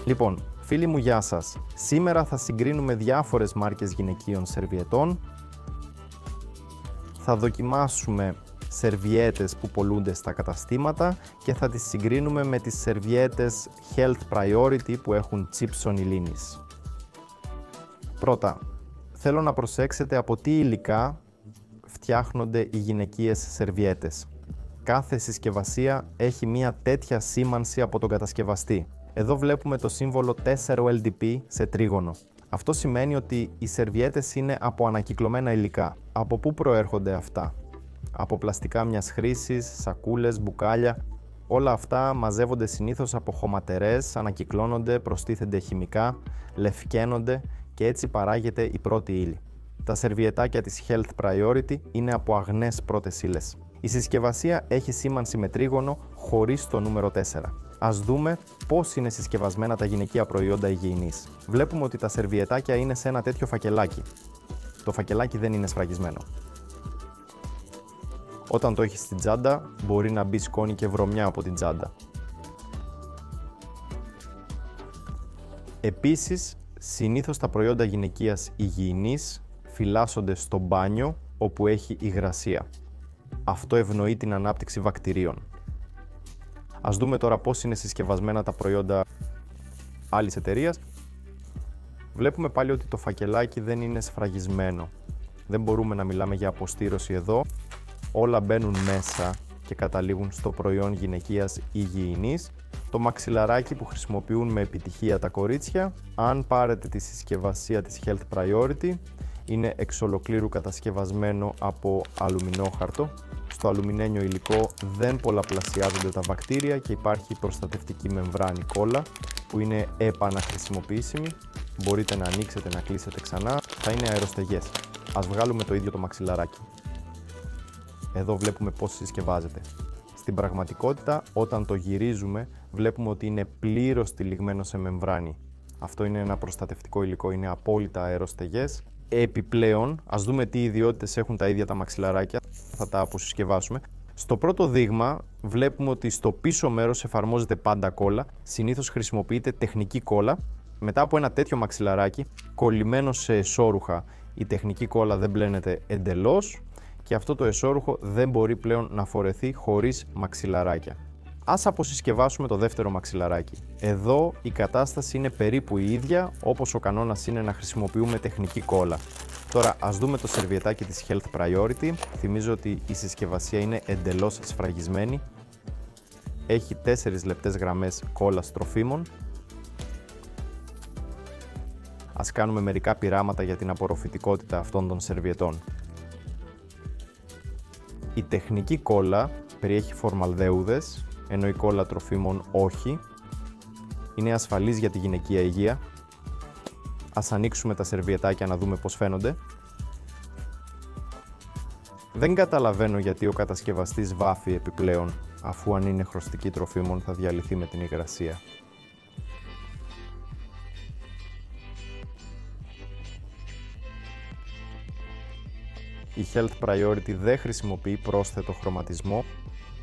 Λοιπόν, φίλοι μου, γεια σας. Σήμερα θα συγκρίνουμε διάφορες μάρκες γυναικείων σερβιετών. Θα δοκιμάσουμε σερβιέτες που πωλούνται στα καταστήματα και θα τις συγκρίνουμε με τις σερβιέτες Health Priority που έχουν τσίψον υλίνης. Πρώτα, θέλω να προσέξετε από τι υλικά φτιάχνονται οι γυναικείες σερβιέτες. Κάθε συσκευασία έχει μια τέτοια σήμανση από τον κατασκευαστή. Εδώ βλέπουμε το σύμβολο 4LDP σε τρίγωνο. Αυτό σημαίνει ότι οι σερβιέτες είναι από ανακυκλωμένα υλικά. Από πού προέρχονται αυτά? Από πλαστικά μιας χρήσης, σακούλες, μπουκάλια. Όλα αυτά μαζεύονται συνήθως από χωματερές, ανακυκλώνονται, προστίθενται χημικά, λευκαίνονται και έτσι παράγεται η πρώτη ύλη. Τα σερβιετάκια της Health Priority είναι από αγνές πρώτες ύλες. Η συσκευασία έχει σήμανση με τρίγωνο χωρίς το νούμερο 4. Ας δούμε πώς είναι συσκευασμένα τα γυναικεία προϊόντα υγιεινής. Βλέπουμε ότι τα σερβιετάκια είναι σε ένα τέτοιο φακελάκι. Το φακελάκι δεν είναι σφραγισμένο. Όταν το έχεις στην τσάντα, μπορεί να μπει σκόνη και βρωμιά από την τσάντα. Επίσης, συνήθως τα προϊόντα γυναικείας υγιεινής φυλάσσονται στο μπάνιο όπου έχει υγρασία. Αυτό ευνοεί την ανάπτυξη βακτηρίων. Ας δούμε τώρα πώς είναι συσκευασμένα τα προϊόντα άλλης εταιρείας. Βλέπουμε πάλι ότι το φακελάκι δεν είναι σφραγισμένο. Δεν μπορούμε να μιλάμε για αποστήρωση εδώ. Όλα μπαίνουν μέσα και καταλήγουν στο προϊόν γυναικείας υγιεινής. Το μαξιλαράκι που χρησιμοποιούν με επιτυχία τα κορίτσια, αν πάρετε τη συσκευασία της Health Priority, είναι εξ ολοκλήρου κατασκευασμένο από αλουμινόχαρτο. Στο αλουμινένιο υλικό δεν πολλαπλασιάζονται τα βακτήρια και υπάρχει προστατευτική μεμβράνη κόλλα που είναι επαναχρησιμοποιήσιμη. Μπορείτε να ανοίξετε, να κλείσετε ξανά. Θα είναι αεροστεγές. Ας βγάλουμε το ίδιο το μαξιλαράκι. Εδώ βλέπουμε πώς συσκευάζεται. Στην πραγματικότητα, όταν το γυρίζουμε, βλέπουμε ότι είναι πλήρως τυλιγμένο σε μεμβράνη. Αυτό είναι ένα προστατευτικό υλικό, είναι απόλυτα αεροστεγές. Επιπλέον, ας δούμε τι ιδιότητες έχουν τα ίδια τα μαξιλαράκια, θα τα αποσυσκευάσουμε. Στο πρώτο δείγμα βλέπουμε ότι στο πίσω μέρος εφαρμόζεται πάντα κόλλα, συνήθως χρησιμοποιείται τεχνική κόλλα. Μετά από ένα τέτοιο μαξιλαράκι, κολλημένο σε εσώρουχα, η τεχνική κόλλα δεν μπλένεται εντελώς και αυτό το εσώρουχο δεν μπορεί πλέον να φορεθεί χωρίς μαξιλαράκια. Ας αποσυσκευάσουμε το δεύτερο μαξιλαράκι. Εδώ η κατάσταση είναι περίπου η ίδια, όπως ο κανόνας είναι να χρησιμοποιούμε τεχνική κόλλα. Τώρα ας δούμε το σερβιετάκι της Health Priority. Θυμίζω ότι η συσκευασία είναι εντελώς σφραγισμένη. Έχει 4 λεπτές γραμμές κόλλας τροφίμων. Ας κάνουμε μερικά πειράματα για την απορροφητικότητα αυτών των σερβιετών. Η τεχνική κόλλα περιέχει φορμαλδεούδες, ενώ η κόλλα τροφίμων όχι. Είναι ασφαλής για τη γυναικεία υγεία. Ας ανοίξουμε τα σερβιετάκια να δούμε πώς φαίνονται. Δεν καταλαβαίνω γιατί ο κατασκευαστής βάφει επιπλέον, αφού αν είναι χρωστική τροφίμων θα διαλυθεί με την υγρασία. Η Health Priority δεν χρησιμοποιεί πρόσθετο χρωματισμό.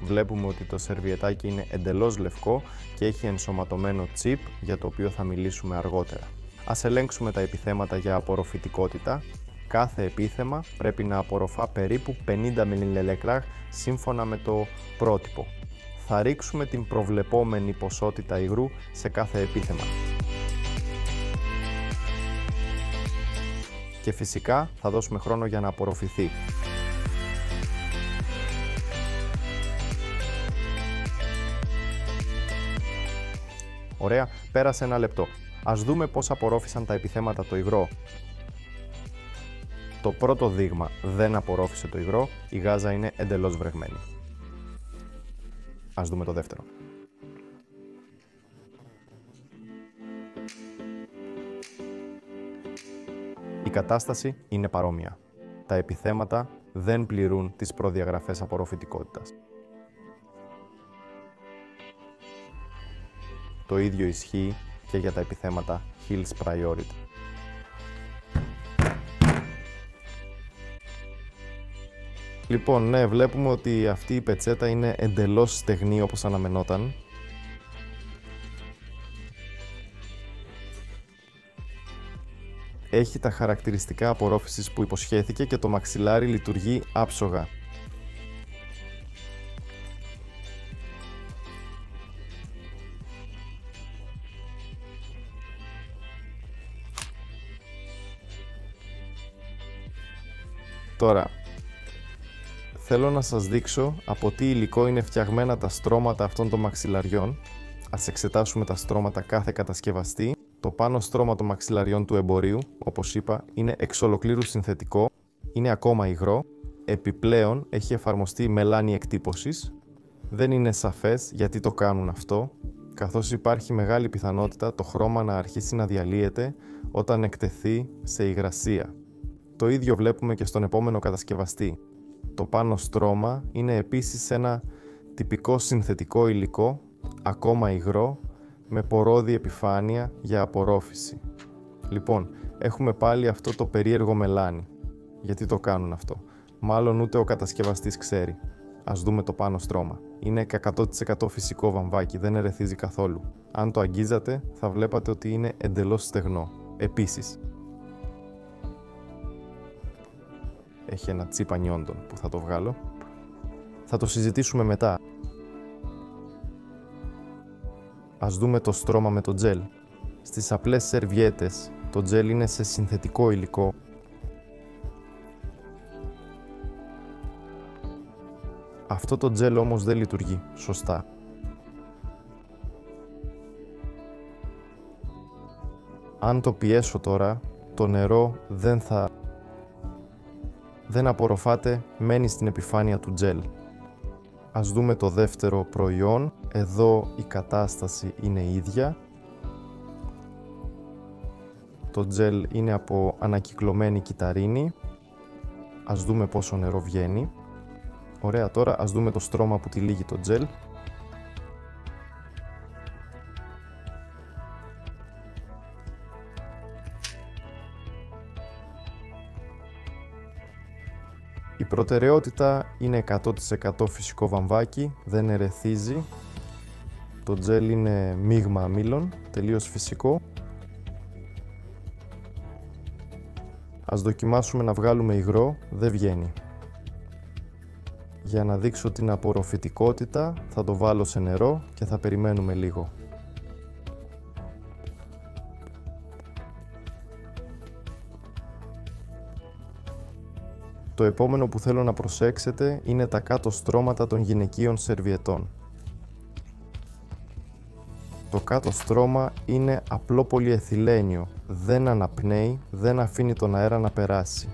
Βλέπουμε ότι το σερβιετάκι είναι εντελώς λευκό και έχει ενσωματωμένο τσιπ, για το οποίο θα μιλήσουμε αργότερα. Ας ελέγξουμε τα επιθέματα για απορροφητικότητα. Κάθε επίθεμα πρέπει να απορροφά περίπου 50 ml σύμφωνα με το πρότυπο. Θα ρίξουμε την προβλεπόμενη ποσότητα υγρού σε κάθε επίθεμα. Και φυσικά θα δώσουμε χρόνο για να απορροφηθεί. Ωραία, πέρασε 1 λεπτό. Ας δούμε πώς απορρόφησαν τα επιθέματα το υγρό. Το πρώτο δείγμα δεν απορρόφησε το υγρό, η γάζα είναι εντελώς βρεγμένη. Ας δούμε το δεύτερο. Η κατάσταση είναι παρόμοια. Τα επιθέματα δεν πληρούν τις προδιαγραφές απορροφητικότητας. Το ίδιο ισχύει και για τα επιθέματα Health Priority. Λοιπόν, ναι, βλέπουμε ότι αυτή η πετσέτα είναι εντελώς στεγνή όπως αναμενόταν. έχει τα χαρακτηριστικά απορρόφησης που υποσχέθηκε και το μαξιλάρι λειτουργεί άψογα. Τώρα, θέλω να σας δείξω από τι υλικό είναι φτιαγμένα τα στρώματα αυτών των μαξιλαριών. Ας εξετάσουμε τα στρώματα κάθε κατασκευαστή. Το πάνω στρώμα των μαξιλαριών του εμπορίου, όπως είπα, είναι εξ ολοκλήρου συνθετικό, είναι ακόμα υγρό, επιπλέον έχει εφαρμοστεί μελάνη εκτύπωσης. Δεν είναι σαφές γιατί το κάνουν αυτό, καθώς υπάρχει μεγάλη πιθανότητα το χρώμα να αρχίσει να διαλύεται όταν εκτεθεί σε υγρασία. Το ίδιο βλέπουμε και στον επόμενο κατασκευαστή. Το πάνω στρώμα είναι επίσης ένα τυπικό συνθετικό υλικό, ακόμα υγρό, με πορώδη επιφάνεια για απορρόφηση. Λοιπόν, έχουμε πάλι αυτό το περίεργο μελάνι. Γιατί το κάνουν αυτό? Μάλλον ούτε ο κατασκευαστής ξέρει. Ας δούμε το πάνω στρώμα. Είναι 100% φυσικό βαμβάκι, δεν ερεθίζει καθόλου. Αν το αγγίζατε, θα βλέπατε ότι είναι εντελώς στεγνό. Επίσης, έχει ένα τσίπ ανιόντων που θα το βγάλω. Θα το συζητήσουμε μετά. Ας δούμε το στρώμα με το τζέλ. Στις απλές σερβιέτες, το τζέλ είναι σε συνθετικό υλικό. Αυτό το τζέλ όμως δεν λειτουργεί σωστά. Αν το πιέσω τώρα, το νερό δεν απορροφάται, μένει στην επιφάνεια του τζέλ. Ας δούμε το δεύτερο προϊόν. Εδώ η κατάσταση είναι ίδια. Το τζέλ είναι από ανακυκλωμένη κυταρίνη. Ας δούμε πόσο νερό βγαίνει. Ωραία, τώρα ας δούμε το στρώμα που τυλίγει το τζέλ. Η προτεραιότητα είναι 100% φυσικό βαμβάκι, δεν ερεθίζει. Το τζέλ είναι μείγμα αμύλων, τελείως φυσικό. Ας δοκιμάσουμε να βγάλουμε υγρό, δεν βγαίνει. Για να δείξω την απορροφητικότητα θα το βάλω σε νερό και θα περιμένουμε λίγο. Το επόμενο που θέλω να προσέξετε είναι τα κάτω στρώματα των γυναικείων σερβιετών. Το κάτω στρώμα είναι απλό πολυεθυλένιο, δεν αναπνέει, δεν αφήνει τον αέρα να περάσει.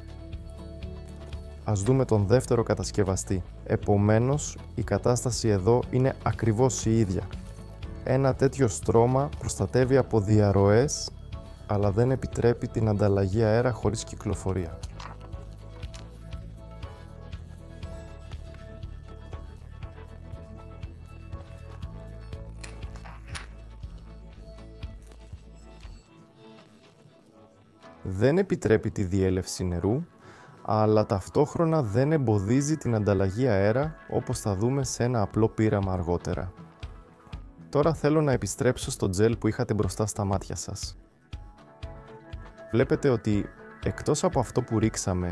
Ας δούμε τον δεύτερο κατασκευαστή. Επομένως, η κατάσταση εδώ είναι ακριβώς η ίδια. Ένα τέτοιο στρώμα προστατεύει από διαρροές, αλλά δεν επιτρέπει την ανταλλαγή αέρα χωρίς κυκλοφορία. Δεν επιτρέπει τη διέλευση νερού, αλλά ταυτόχρονα δεν εμποδίζει την ανταλλαγή αέρα, όπως θα δούμε σε ένα απλό πείραμα αργότερα. Τώρα θέλω να επιστρέψω στο τζέλ που είχατε μπροστά στα μάτια σας. Βλέπετε ότι εκτός από αυτό που ρίξαμε,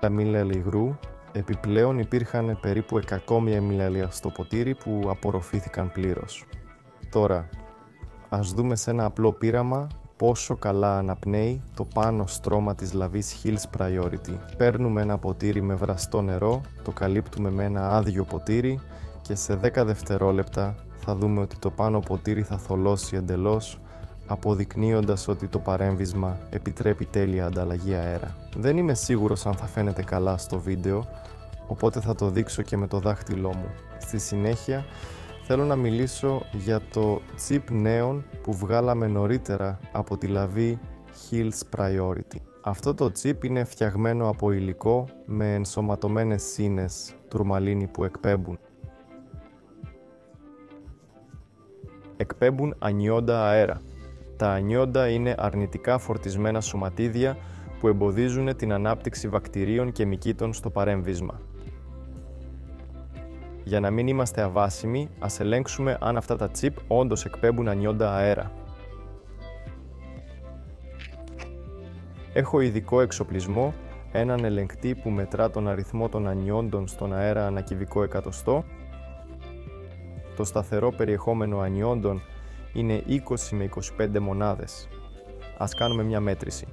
τα μίλια υγρού, επιπλέον υπήρχαν περίπου 100 μιλιάλια στο ποτήρι που απορροφήθηκαν πλήρως. Τώρα, ας δούμε σε ένα απλό πείραμα πόσο καλά αναπνέει το πάνω στρώμα της λαβής Hills Priority. Παίρνουμε ένα ποτήρι με βραστό νερό, το καλύπτουμε με ένα άδειο ποτήρι και σε 10 δευτερόλεπτα θα δούμε ότι το πάνω ποτήρι θα θολώσει εντελώς, αποδεικνύοντας ότι το παρέμβισμα επιτρέπει τέλεια ανταλλαγή αέρα. Δεν είμαι σίγουρος αν θα φαίνεται καλά στο βίντεο, οπότε θα το δείξω και με το δάχτυλό μου. Στη συνέχεια θέλω να μιλήσω για το chip Neon που βγάλαμε νωρίτερα από τη λαβή Hills Priority. Αυτό το chip είναι φτιαγμένο από υλικό με ενσωματωμένες σύνες τουρμαλίνη που εκπέμπουν ανιόντα αέρα. Τα ανιόντα είναι αρνητικά φορτισμένα σωματίδια που εμποδίζουν την ανάπτυξη βακτηρίων και μυκήτων στο παρέμβισμα. Για να μην είμαστε αβάσιμοι, ας ελέγξουμε αν αυτά τα chip όντως εκπέμπουν ανιόντα αέρα. Έχω ειδικό εξοπλισμό, έναν ελεγκτή που μετρά τον αριθμό των ανιόντων στον αέρα ανά κυβικό εκατοστό. Το σταθερό περιεχόμενο ανιόντων είναι 20 με 25 μονάδες. Ας κάνουμε μια μέτρηση.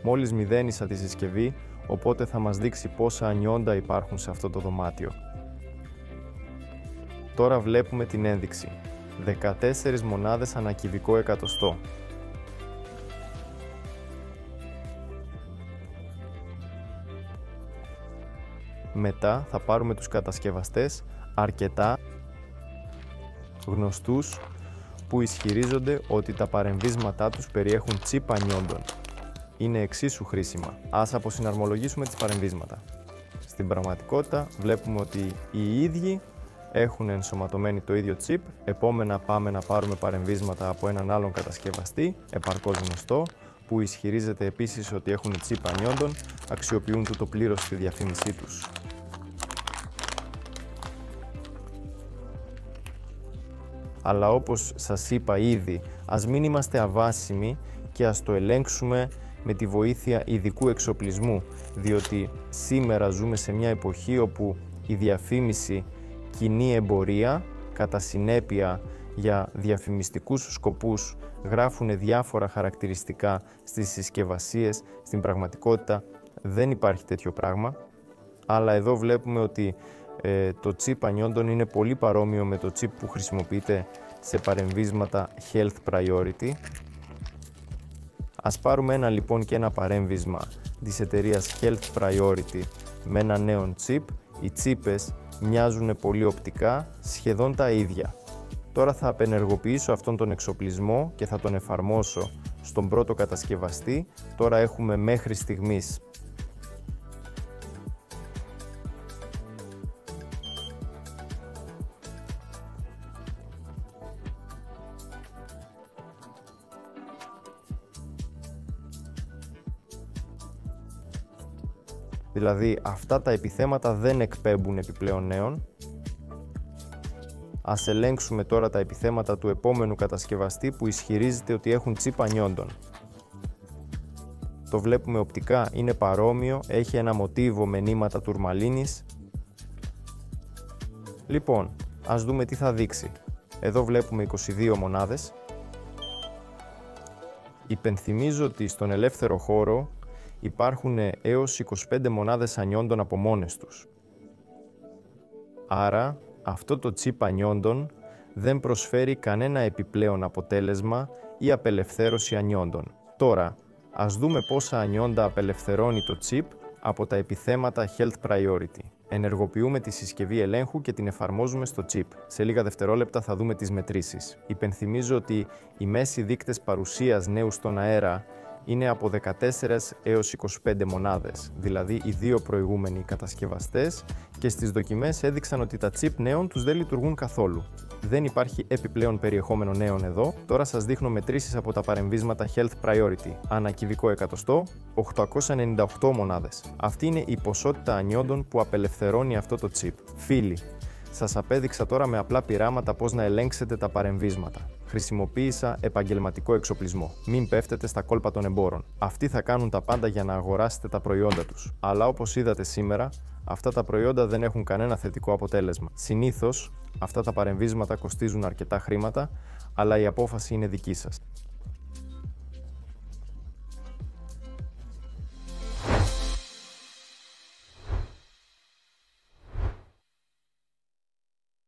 Μόλις μηδένισα τη συσκευή, οπότε θα μας δείξει πόσα ανιόντα υπάρχουν σε αυτό το δωμάτιο. Τώρα βλέπουμε την ένδειξη. 14 μονάδες ανά κυβικό εκατοστό. Μετά θα πάρουμε τους κατασκευαστές αρκετά γνωστούς που ισχυρίζονται ότι τα παρεμβίσματά τους περιέχουν τσιπ ανιόντων. Είναι εξίσου χρήσιμα. Ας αποσυναρμολογήσουμε τις παρεμβίσματα. Στην πραγματικότητα βλέπουμε ότι οι ίδιοι έχουν ενσωματωμένη το ίδιο τσιπ. Επόμενα πάμε να πάρουμε παρεμβίσματα από έναν άλλον κατασκευαστή, επαρκώς γνωστό, που ισχυρίζεται επίσης ότι έχουν τσιπ ανιόντων, αξιοποιούν τούτο πλήρως στη διαφήμισή τους. Αλλά όπως σας είπα ήδη, ας μην είμαστε αβάσιμοι και ας το ελέγξουμε με τη βοήθεια ειδικού εξοπλισμού, διότι σήμερα ζούμε σε μια εποχή όπου η διαφήμιση κινεί εμπορία, κατά συνέπεια για διαφημιστικούς σκοπούς γράφουν διάφορα χαρακτηριστικά στις συσκευασίες. Στην πραγματικότητα δεν υπάρχει τέτοιο πράγμα, αλλά εδώ βλέπουμε ότι το chip ανιόντων είναι πολύ παρόμοιο με το chip που χρησιμοποιείται σε παρεμβίσματα Health Priority. Ας πάρουμε λοιπόν και ένα παρέμβισμα της εταιρείας Health Priority με ένα νέο chip. Οι τσίπες μοιάζουν πολύ οπτικά, σχεδόν τα ίδια. Τώρα θα απενεργοποιήσω αυτόν τον εξοπλισμό και θα τον εφαρμόσω στον πρώτο κατασκευαστή. Τώρα έχουμε μέχρι στιγμής δηλαδή αυτά τα επιθέματα δεν εκπέμπουν επιπλέον νέων. Ας ελέγξουμε τώρα τα επιθέματα του επόμενου κατασκευαστή που ισχυρίζεται ότι έχουν τσιπ ανιόντων. Το βλέπουμε οπτικά, είναι παρόμοιο, έχει ένα μοτίβο με νήματα τουρμαλίνης. Λοιπόν, ας δούμε τι θα δείξει. Εδώ βλέπουμε 22 μονάδες. Υπενθυμίζω ότι στον ελεύθερο χώρο υπάρχουν έως 25 μονάδες ανιόντων από μόνες τους. Άρα, αυτό το τσιπ ανιόντων δεν προσφέρει κανένα επιπλέον αποτέλεσμα ή απελευθέρωση ανιόντων. Τώρα, ας δούμε πόσα ανιόντα απελευθερώνει το τσιπ από τα επιθέματα Health Priority. Ενεργοποιούμε τη συσκευή ελέγχου και την εφαρμόζουμε στο chip. Σε λίγα δευτερόλεπτα θα δούμε τις μετρήσεις. Υπενθυμίζω ότι οι μέση δείκτες παρουσίας νέου στον αέρα είναι από 14 έως 25 μονάδες, δηλαδή οι δύο προηγούμενοι κατασκευαστές, και στις δοκιμές έδειξαν ότι τα chip νέων τους δεν λειτουργούν καθόλου. Δεν υπάρχει επιπλέον περιεχόμενο νέων εδώ. Τώρα σας δείχνω μετρήσεις από τα παρεμβίσματα Health Priority. Ανά κυβικό εκατοστό, 898 μονάδες. Αυτή είναι η ποσότητα ανιόντων που απελευθερώνει αυτό το chip. Φίλοι, σας απέδειξα τώρα με απλά πειράματα πώς να ελέγξετε τα παρεμβίσματα. Χρησιμοποίησα επαγγελματικό εξοπλισμό. Μην πέφτετε στα κόλπα των εμπόρων. Αυτοί θα κάνουν τα πάντα για να αγοράσετε τα προϊόντα τους. Αλλά όπως είδατε σήμερα, αυτά τα προϊόντα δεν έχουν κανένα θετικό αποτέλεσμα. Συνήθως, αυτά τα παρεμβίσματα κοστίζουν αρκετά χρήματα, αλλά η απόφαση είναι δική σας.